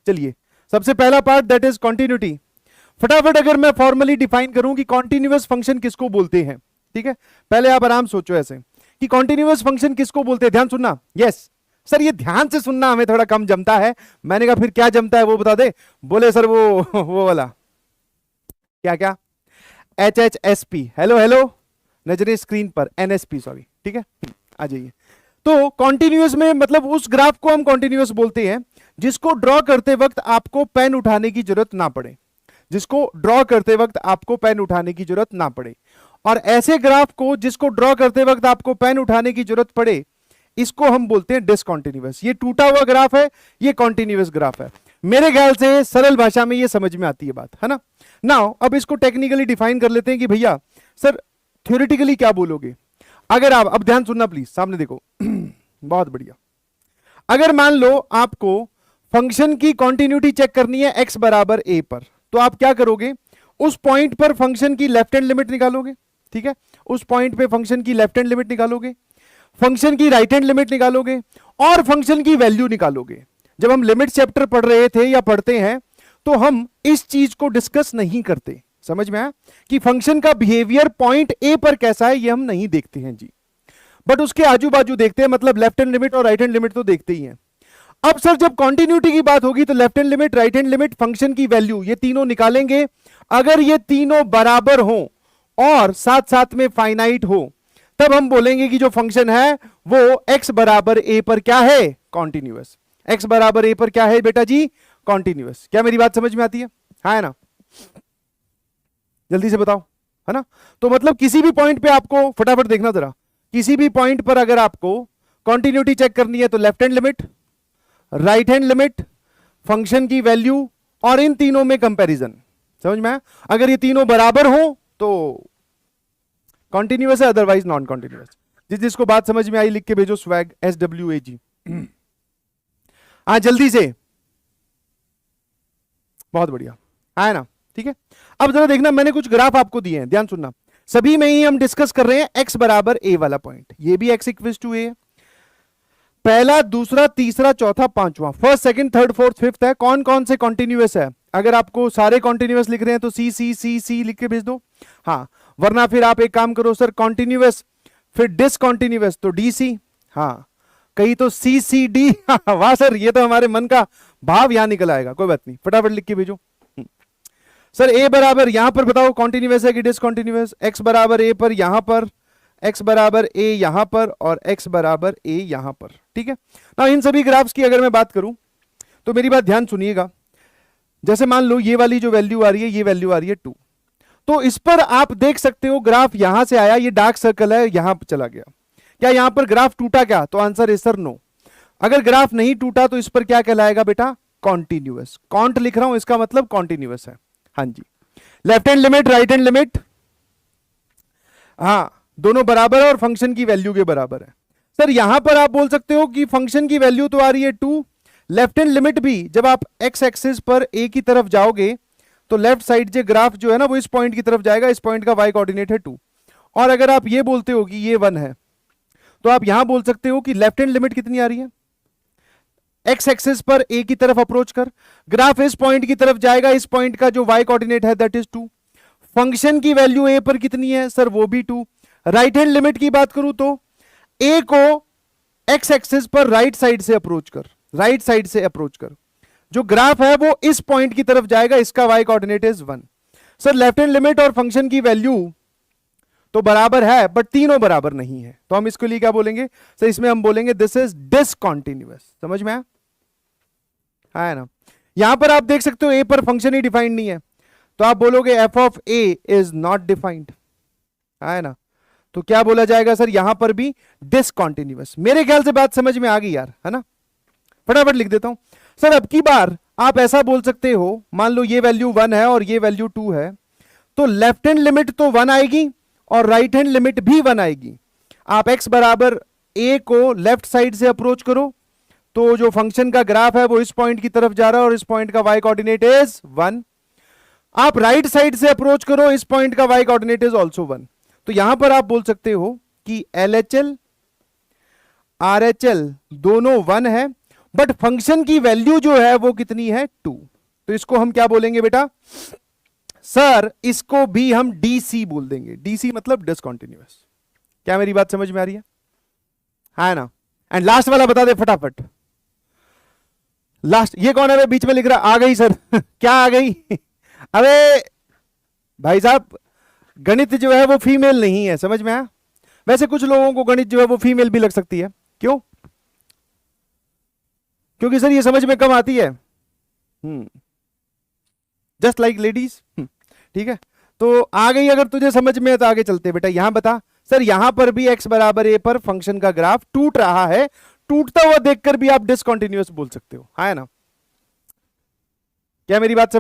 चलिए सबसे पहला पार्ट दैट इज कॉन्टिन्यूटी। फटाफट अगर मैं फॉर्मली डिफाइन करूं कि कॉन्टिन्यूअस फंक्शन किसको बोलते हैं, ठीक है, पहले आप आराम सोचो ऐसे कि कॉन्टिन्यूअस फंक्शन किसको बोलते हैं। ध्यान सुनना, यस सर ये ध्यान से सुनना हमें थोड़ा कम जमता है। मैंने कहा फिर क्या जमता है वो बता दे। बोले सर वो वाला क्या क्या HHSP, हेलो हेलो, नजरें स्क्रीन पर, NSP सॉरी, ठीक है, आ जाइए। तो कॉन्टिन्यूअस में मतलब उस ग्राफ को हम कॉन्टिन्यूअस बोलते हैं जिसको ड्रॉ करते वक्त आपको पेन उठाने की जरूरत ना पड़े, जिसको ड्रॉ करते वक्त आपको पेन उठाने की जरूरत ना पड़े। और ऐसे ग्राफ को जिसको ड्रॉ करते वक्त आपको पेन उठाने की जरूरत पड़े, इसको हम बोलते हैं डिसकंटीन्यूअस। ये टूटा हुआ ग्राफ है, ये कॉन्टिन्यूअस ग्राफ है। मेरे ख्याल से सरल भाषा में ये समझ में आती है बात, है ना। नाउ अब इसको टेक्निकली डिफाइन कर लेते हैं कि भैया सर थ्योरेटिकली क्या बोलोगे। अगर आप, अब ध्यान सुनना प्लीज, सामने देखो बहुत बढ़िया। अगर मान लो आपको फंक्शन की कॉन्टिन्यूटी चेक करनी है x बराबर a पर, तो आप क्या करोगे, उस पॉइंट पर फंक्शन की लेफ्ट हैंड लिमिट निकालोगे, ठीक है, उस पॉइंट पे फंक्शन की लेफ्ट हैंड लिमिट निकालोगे, फंक्शन की राइट हैंड लिमिट निकालोगे और फंक्शन की वैल्यू निकालोगे। जब हम लिमिट चैप्टर पढ़ रहे थे या पढ़ते हैं तो हम इस चीज को डिस्कस नहीं करते, समझ में आया, कि फंक्शन का बिहेवियर पॉइंट ए पर कैसा है ये हम नहीं देखते हैं जी, बट उसके आजू बाजू देखते हैं, मतलब लेफ्ट हैंड लिमिट और राइट हैंड लिमिट तो देखते ही हैं। अब सर जब कॉन्टिन्यूटी की बात होगी तो left hand limit, right hand limit, function की वैल्यू, ये तीनों निकालेंगे। अगर ये तीनों बराबर हो और साथ साथ में फाइनाइट हो, तब हम बोलेंगे कि जो फंक्शन है वो x बराबर a पर क्या है, कॉन्टिन्यूअस। x बराबर a पर क्या है बेटा जी, कॉन्टिन्यूअस। क्या मेरी बात समझ में आती है, हाँ है ना, जल्दी से बताओ, है ना। तो मतलब किसी भी पॉइंट पे आपको, फटाफट देखना जरा, किसी भी पॉइंट पर अगर आपको कॉन्टिन्यूटी चेक करनी है तो left hand limit, right hand limit, function की वैल्यू और इन तीनों में कंपैरिजन, समझ में आया। अगर ये तीनों बराबर हो तो कॉन्टिन्यूअस है, अदरवाइज नॉन कॉन्टिन्यूअस। जिसको बात समझ में आई लिख के भेजो, स्वैग SWAG। जल्दी से, बहुत बढ़िया, है ना, ठीक है। अब जरा देखना, मैंने कुछ ग्राफ आपको दिए हैं, ध्यान सुनना। सभी में ही हम डिस्कस कर रहे हैं x बराबर a वाला पॉइंट, ये भी x इक्वल टू a, पहला, दूसरा, तीसरा, चौथा, पांचवा, first, second, third, fourth, fifth है। कौन कौन से कॉन्टिन्यूअस है, अगर आपको सारे कॉन्टिन्यूअस लिख रहे हैं तो सी सी सी सी लिख के भेज दो, हाँ, वरना फिर आप एक काम करो सर, कॉन्टिन्यूअस फिर डिसकॉन्टिन्यूअस तो DC, हाँ, कहीं तो CCD। वाह सर, ये तो हमारे मन का भाव यहां निकल आएगा, कोई बात नहीं, फटाफट लिख के भेजो। सर a बराबर यहां पर बताओ कॉन्टिन्यूअस है कि डिसकॉन्टिन्यूअस, x बराबर a पर यहां पर, x बराबर a यहां पर और x बराबर a यहां पर, ठीक है ना। इन सभी ग्राफ्स की अगर मैं बात करूं तो मेरी बात ध्यान सुनिएगा। जैसे मान लो ये वाली जो वैल्यू आ रही है, ये वैल्यू आ रही है 2, तो इस पर आप देख सकते हो ग्राफ यहां से आया, ये डार्क सर्कल है, यहां पर चला गया। क्या यहां पर ग्राफ टूटा क्या, तो आंसर इज सर नो। अगर ग्राफ नहीं टूटा तो इस पर क्या कहलाएगा बेटा, कॉन्टिन्यूअस। कॉन्ट लिख रहा हूं, इसका मतलब कॉन्टिन्यूअस है, हाँ जी। Left hand limit, right hand limit, हाँ, दोनों बराबर है और फंक्शन की वैल्यू के बराबर है। सर यहां पर आप बोल सकते हो कि फंक्शन की वैल्यू तो आ रही है 2, लेफ्ट हैंड लिमिट भी, जब आप x एक्सिस पर a की तरफ जाओगे तो लेफ्ट साइड से ग्राफ जो है ना वो इस पॉइंट की तरफ जाएगा, इस पॉइंट का y कोऑर्डिनेट है 2। और अगर आप ये बोलते हो कि ये 1 है, तो आप यहां बोल सकते हो कि लेफ्ट हैंड लिमिट कितनी आ रही है, x एक्सिस पर a की तरफ अप्रोच कर, ग्राफ इस पॉइंट की तरफ जाएगा, इस पॉइंट का जो y कोऑर्डिनेट है दैट इज 2। फंक्शन की वैल्यू a पर कितनी है सर, वो भी 2। राइट हैंड लिमिट की बात करूं तो a को x एक्सिस पर राइट साइड से अप्रोच कर, राइट साइड से अप्रोच कर, जो ग्राफ है वो इस पॉइंट की तरफ जाएगा, इसका y coordinate is 1। Sir left hand limit और फंक्शन की वैल्यू तो बराबर है बट तीनों बराबर नहीं है, तो हम इसके लिए क्या बोलेंगे सर, इसमें हम बोलेंगे दिस इज डिसकंटीन्यूअस। समझ में आया, है ना। यहां पर आप देख सकते हो a पर फंक्शन ही डिफाइंड नहीं है, तो आप बोलोगे f of a is not defined, है ना। तो क्या बोला जाएगा सर, यहां पर भी डिसकंटीन्यूअस। मेरे ख्याल से बात समझ में आ गई यार, है ना। फटाफट लिख देता हूं सर। अब की बार आप ऐसा बोल सकते हो, मान लो ये वैल्यू 1 है और ये वैल्यू 2 है, तो लेफ्ट हैंड लिमिट तो 1 आएगी और राइट हैंड लिमिट भी 1 आएगी। आप x बराबर a को लेफ्ट साइड से अप्रोच करो, तो जो फंक्शन का ग्राफ है वो इस पॉइंट की तरफ जा रहा है और इस पॉइंट का y कोऑर्डिनेट इज 1। आप राइट साइड से अप्रोच करो, इस पॉइंट का y कोऑर्डिनेट इज आल्सो 1। तो यहां पर आप बोल सकते हो कि LHL RHL दोनों 1 है, बट फंक्शन की वैल्यू जो है वो कितनी है 2। तो इसको हम क्या बोलेंगे बेटा सर, इसको भी हम डीसी बोल देंगे। डीसी मतलब डिसकंटीन्यूअस। क्या मेरी बात समझ में आ रही है ना? एंड लास्ट वाला बता दे फटाफट। लास्ट ये कौन है बीच में लिख रहा? आ गई सर क्या आ गई अबे भाई साहब, गणित जो है वो फीमेल नहीं है, समझ में आया? वैसे कुछ लोगों को गणित जो है वो फीमेल भी लग सकती है। क्यों? क्योंकि सर ये समझ में कम आती है। Just like ladies. ठीक है, तो आ गई अगर तुझे समझ में है तो आगे चलते बेटा। यहां बता सर, यहां पर भी x बराबर a पर फंक्शन का ग्राफ टूट रहा है। टूटता हुआ देखकर भी आप डिसकंटीन्यूअस बोल सकते हो, है ना? क्या मेरी बात समझ